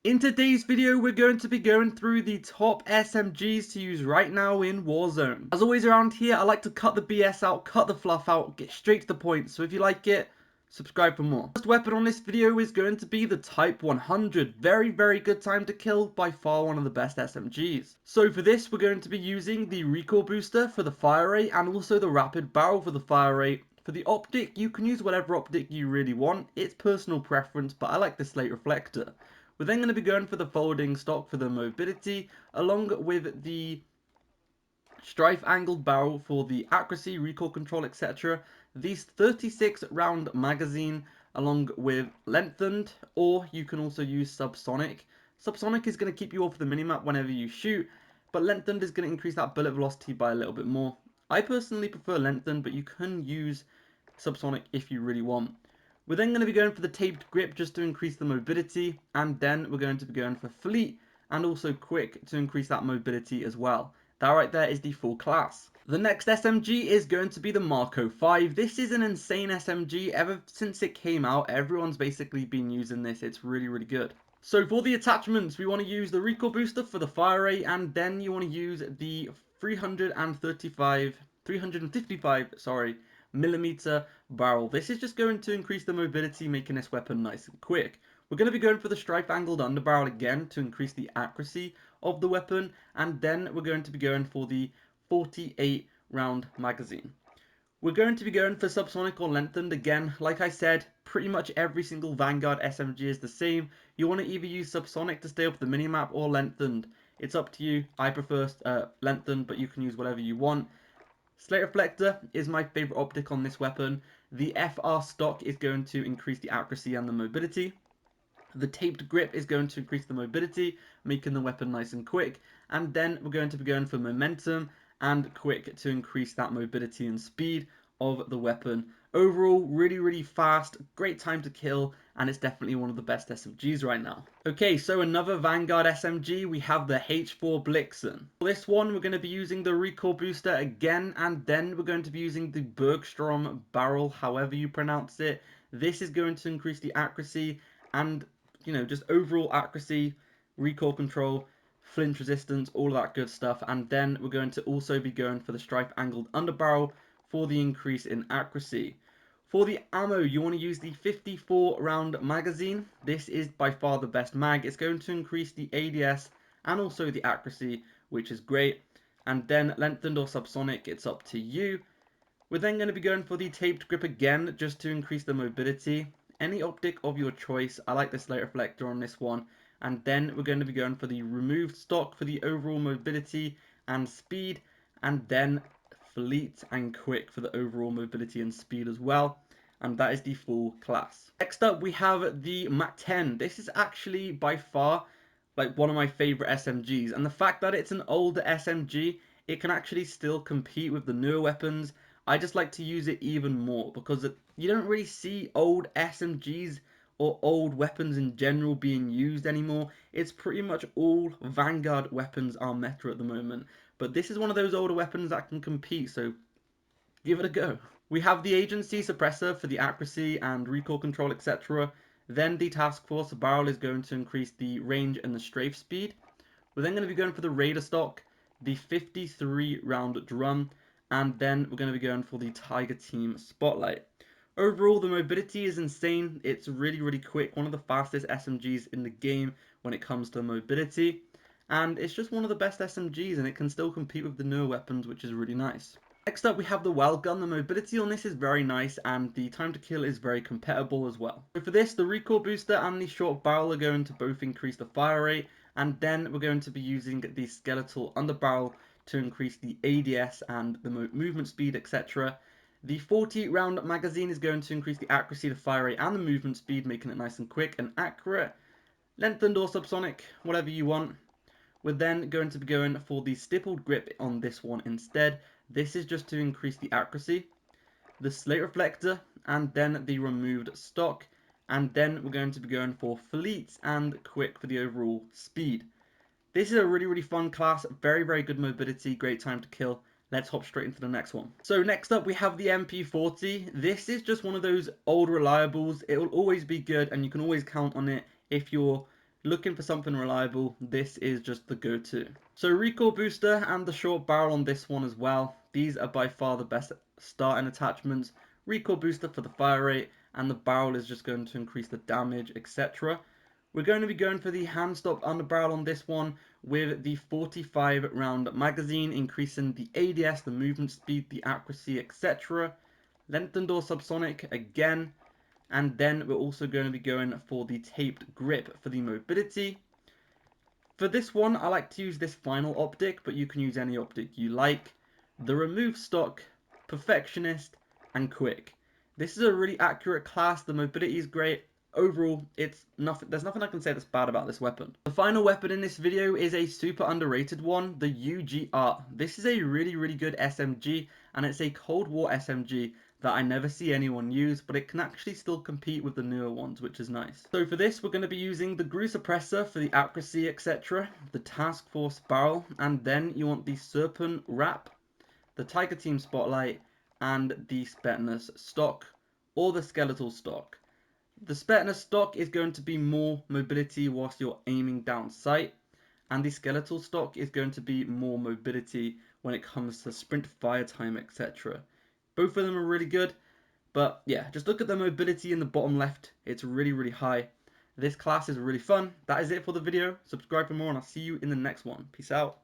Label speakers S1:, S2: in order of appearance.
S1: In today's video, we're going to be going through the top SMGs to use right now in Warzone. As always around here, I like to cut the BS out, cut the fluff out, get straight to the point. So if you like it, subscribe for more. First weapon on this video is going to be the Type 100. Very, very good time to kill, by far one of the best SMGs. So for this, we're going to be using the recoil booster for the fire rate and also the rapid barrel for the fire rate. For the optic, you can use whatever optic you really want. It's personal preference, but I like the slate reflector. We're then going to be going for the folding stock for the mobility, along with the strife angled barrel for the accuracy, recoil control, etc. These 36 round magazine, along with lengthened, or you can also use subsonic. Subsonic is going to keep you off the minimap whenever you shoot, but lengthened is going to increase that bullet velocity by a little bit more. I personally prefer lengthened, but you can use subsonic if you really want. We're then going to be going for the taped grip just to increase the mobility, and then we're going to be going for fleet and also quick to increase that mobility as well. That right there is the full class. The next SMG is going to be the Marco 5. This is an insane SMG. Ever since it came out, everyone's basically been using this. It's really, really good. So for the attachments, we want to use the recoil booster for the fire rate, and then you want to use the 355 millimeter barrel. This is just going to increase the mobility, making this weapon nice and quick. We're going to be going for the stripe angled underbarrel again to increase the accuracy of the weapon, and then we're going to be going for the 48 round magazine. We're going to be going for subsonic or lengthened again. Like I said, pretty much every single Vanguard SMG is the same. You want to either use subsonic to stay off the minimap or lengthened. It's up to you. I prefer lengthened, but you can use whatever you want. Slate reflector is my favourite optic on this weapon. The FR stock is going to increase the accuracy and the mobility. The taped grip is going to increase the mobility, making the weapon nice and quick. And then we're going to be going for momentum and quick to increase that mobility and speed of the weapon. Overall, really, really fast, great time to kill, and it's definitely one of the best SMGs right now. Okay, so another Vanguard SMG, we have the H4 Blixen. For this one, we're going to be using the recoil booster again, and then we're going to be using the Bergstrom barrel, however you pronounce it. This is going to increase the accuracy and, you know, just overall accuracy, recoil control, flinch resistance, all of that good stuff. And then we're going to also be going for the stripe angled underbarrel for the increase in accuracy. For the ammo, you want to use the 54 round magazine. This is by far the best mag. It's going to increase the ADS and also the accuracy, which is great. And then lengthened or subsonic, it's up to you. We're then going to be going for the taped grip again, just to increase the mobility. Any optic of your choice. I like the slate reflector on this one. And then we're going to be going for the removed stock for the overall mobility and speed. And then fleet and quick for the overall mobility and speed as well. And that is the full class. Next up, we have the Mac 10. This is actually by far like one of my favorite SMGs. And the fact that it's an older SMG, it can actually still compete with the newer weapons. I just like to use it even more because you don't really see old SMGs or old weapons in general being used anymore. It's pretty much all Vanguard weapons are meta at the moment. But this is one of those older weapons that can compete, so give it a go. We have the agency suppressor for the accuracy and recoil control, etc. Then the task force barrel is going to increase the range and the strafe speed. We're then going to be going for the raider stock, the 53 round drum, and then we're going to be going for the Tiger Team Spotlight. Overall, the mobility is insane. It's really, really quick. One of the fastest SMGs in the game when it comes to mobility. And it's just one of the best SMGs, and it can still compete with the newer weapons, which is really nice. Next up, we have the Weld gun. The mobility on this is very nice, and the time to kill is very compatible as well. So for this, the recoil booster and the short barrel are going to both increase the fire rate, and then we're going to be using the skeletal underbarrel to increase the ADS and the movement speed, etc. The 40 round magazine is going to increase the accuracy, the fire rate, and the movement speed, making it nice and quick and accurate. Lengthened or subsonic, whatever you want. We're then going to be going for the stippled grip on this one instead. This is just to increase the accuracy, the slate reflector, and then the removed stock. And then we're going to be going for fleet and quick for the overall speed. This is a really, really fun class. Very, very good mobility. Great time to kill. Let's hop straight into the next one. So next up we have the MP40. This is just one of those old reliables. It will always be good and you can always count on it if you're looking for something reliable, this is just the go-to. So recoil booster and the short barrel on this one as well. These are by far the best starting attachments. Recoil booster for the fire rate, and the barrel is just going to increase the damage, etc. We're going to be going for the hand stop underbarrel on this one with the 45 round magazine, increasing the ADS, the movement speed, the accuracy, etc. Lengthened or subsonic again. And then we're also going to be going for the taped grip for the mobility. For this one, I like to use this final optic, but you can use any optic you like. The remove stock, perfectionist, and quick. This is a really accurate class. The mobility is great. Overall, it's nothing. There's nothing I can say that's bad about this weapon. The final weapon in this video is a super underrated one, the UGR. This is a really good SMG, and it's a Cold War SMG that I never see anyone use, but it can actually still compete with the newer ones, which is nice. So for this, we're going to be using the Grew Suppressor for the accuracy, etc., the Task Force Barrel, and then you want the Serpent Wrap, the Tiger Team Spotlight, and the Spetness Stock, or the Skeletal Stock. The Spetness Stock is going to be more mobility whilst you're aiming down sight, and the Skeletal Stock is going to be more mobility when it comes to sprint, fire time, etc. Both of them are really good, but yeah, just look at the mobility in the bottom left. It's really high. This class is really fun. That is it for the video. Subscribe for more, and I'll see you in the next one. Peace out.